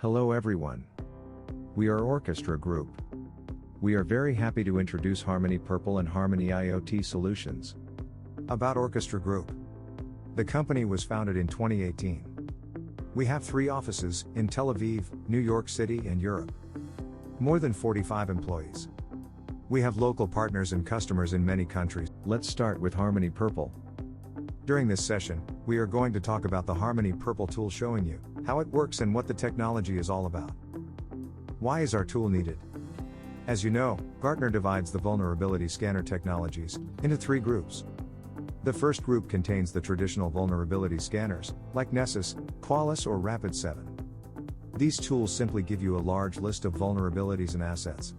Hello everyone. We are Orchestra Group. We are very happy to introduce Harmony Purple and Harmony IoT solutions. About Orchestra Group. The company was founded in 2018. We have 3 offices, in Tel Aviv, New York City and Europe. More than 45 employees. We have local partners and customers in many countries. Let's start with Harmony Purple. During this session, we are going to talk about the Harmony Purple tool, showing you how it works and what the technology is all about. Why is our tool needed? As you know, Gartner divides the vulnerability scanner technologies into 3 groups. The first group contains the traditional vulnerability scanners, like Nessus, Qualys or Rapid7. These tools simply give you a large list of vulnerabilities and assets.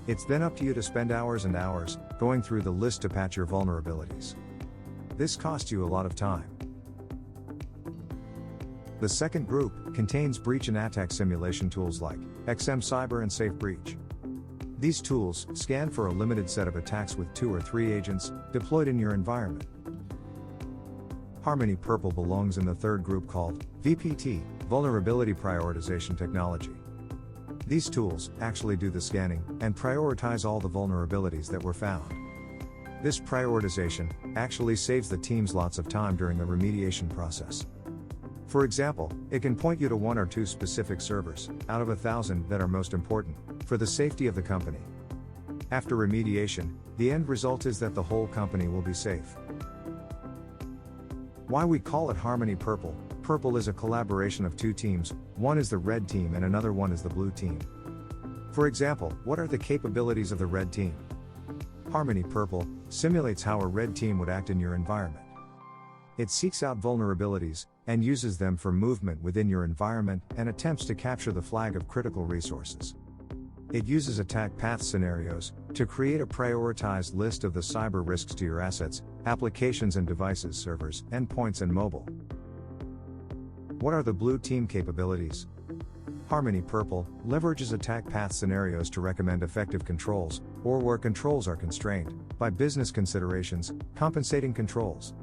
It's then up to you to spend hours and hours going through the list to patch your vulnerabilities. This costs you a lot of time. The second group contains breach and attack simulation tools like XM Cyber and Safe Breach. These tools scan for a limited set of attacks with 2 or 3 agents deployed in your environment. Harmony Purple belongs in the third group called VPT, Vulnerability Prioritization Technology. These tools actually do the scanning and prioritize all the vulnerabilities that were found. This prioritization actually saves the teams lots of time during the remediation process. For example, it can point you to 1 or 2 specific servers, out of 1,000 that are most important, for the safety of the company. After remediation, the end result is that the whole company will be safe. Why we call it Harmony Purple? Purple is a collaboration of 2 teams, one is the red team and another one is the blue team. For example, what are the capabilities of the red team? Harmony Purple simulates how a red team would act in your environment. It seeks out vulnerabilities and uses them for movement within your environment and attempts to capture the flag of critical resources. It uses attack path scenarios to create a prioritized list of the cyber risks to your assets, applications and devices, servers, endpoints and mobile. What are the blue team capabilities? Harmony Purple leverages attack path scenarios to recommend effective controls, or where controls are constrained by business considerations, compensating controls.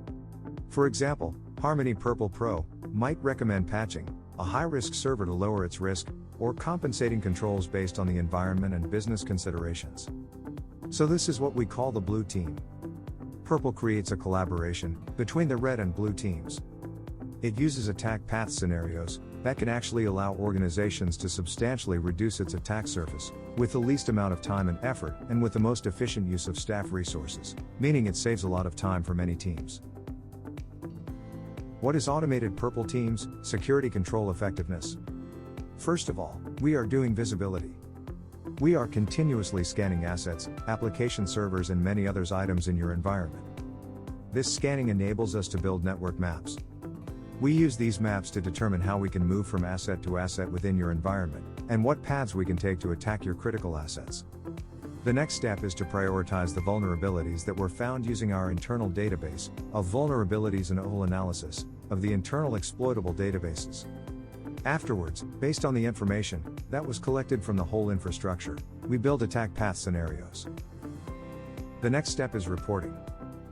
For example, Harmony Purple Pro might recommend patching a high-risk server to lower its risk, or compensating controls based on the environment and business considerations. So this is what we call the blue team. Purple creates a collaboration between the red and blue teams. It uses attack path scenarios that can actually allow organizations to substantially reduce its attack surface with the least amount of time and effort and with the most efficient use of staff resources, meaning it saves a lot of time for many teams. What is automated Purple Teams security control effectiveness? First of all, we are doing visibility. We are continuously scanning assets, application servers and many others items in your environment. This scanning enables us to build network maps. We use these maps to determine how we can move from asset to asset within your environment, and what paths we can take to attack your critical assets. The next step is to prioritize the vulnerabilities that were found using our internal database of vulnerabilities and OL analysis of the internal exploitable databases. Afterwards, based on the information that was collected from the whole infrastructure, we build attack path scenarios. The next step is reporting,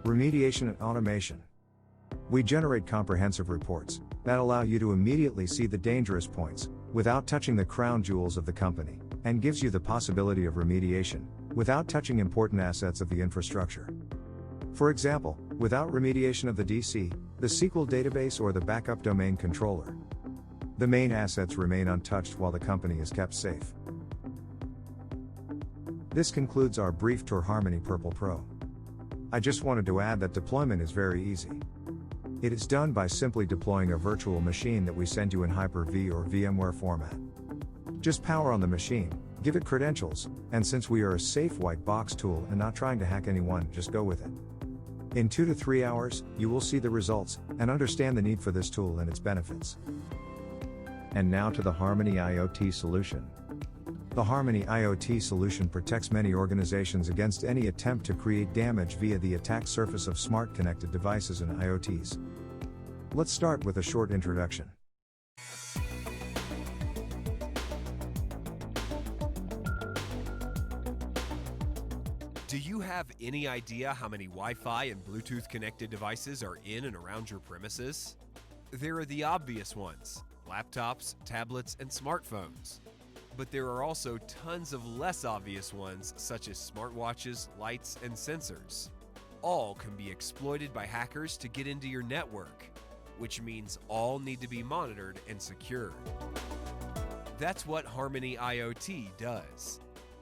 remediation and automation. We generate comprehensive reports that allow you to immediately see the dangerous points without touching the crown jewels of the company, and gives you the possibility of remediation without touching important assets of the infrastructure. For example, without remediation of the DC, the SQL database or the backup domain controller. The main assets remain untouched while the company is kept safe. This concludes our brief tour Harmony Purple Pro. I just wanted to add that deployment is very easy. It is done by simply deploying a virtual machine that we send you in Hyper-V or VMware format. Just power on the machine, give it credentials, and since we are a safe white box tool and not trying to hack anyone, just go with it. In 2 to 3 hours, you will see the results and understand the need for this tool and its benefits. And now to the Harmony IoT solution. The Harmony IoT solution protects many organizations against any attempt to create damage via the attack surface of smart connected devices and IoTs. Let's start with a short introduction. Do you have any idea how many Wi-Fi and Bluetooth connected devices are in and around your premises? There are the obvious ones, laptops, tablets, and smartphones. But there are also tons of less obvious ones, such as smartwatches, lights, and sensors. All can be exploited by hackers to get into your network, which means all need to be monitored and secured. That's what Harmony IoT does.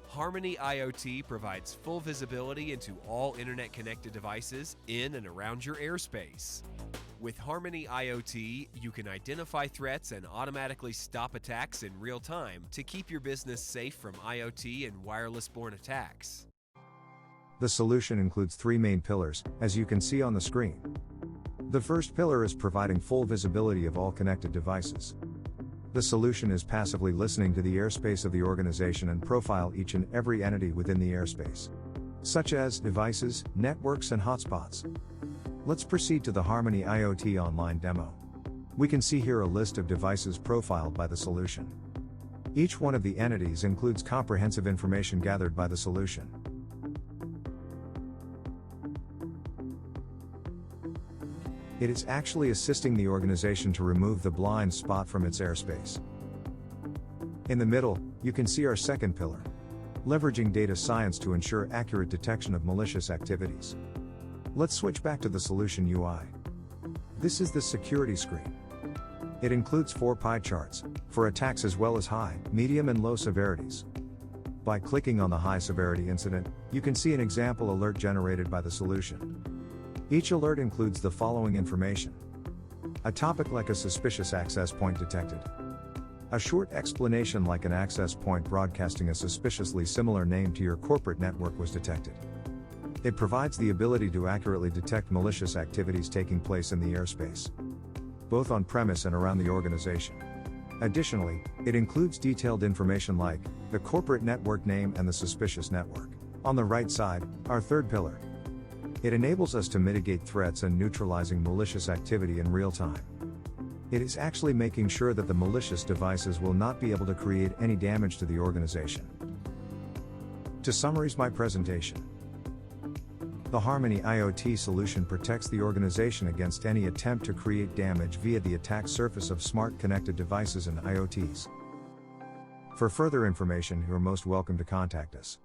Harmony IoT provides full visibility into all internet-connected devices in and around your airspace. With Harmony IoT, you can identify threats and automatically stop attacks in real time to keep your business safe from IoT and wireless-borne attacks. The solution includes three main pillars, as you can see on the screen. The first pillar is providing full visibility of all connected devices. The solution is passively listening to the airspace of the organization and profile each and every entity within the airspace, such as devices, networks, and hotspots. Let's proceed to the Harmony IoT online demo. We can see here a list of devices profiled by the solution. Each one of the entities includes comprehensive information gathered by the solution. It is actually assisting the organization to remove the blind spot from its airspace. In the middle, you can see our second pillar, leveraging data science to ensure accurate detection of malicious activities. Let's switch back to the solution UI. This is the security screen. It includes 4 pie charts, for attacks as well as high, medium and low severities. By clicking on the high severity incident, you can see an example alert generated by the solution. Each alert includes the following information. A topic like a suspicious access point detected. A short explanation like an access point broadcasting a suspiciously similar name to your corporate network was detected. It provides the ability to accurately detect malicious activities taking place in the airspace, both on-premise and around the organization. Additionally, it includes detailed information like the corporate network name and the suspicious network. On the right side, our third pillar. It enables us to mitigate threats and neutralizing malicious activity in real time. It is actually making sure that the malicious devices will not be able to create any damage to the organization. To summarize my presentation, the Harmony IoT solution protects the organization against any attempt to create damage via the attack surface of smart connected devices and IoTs. For further information, you are most welcome to contact us.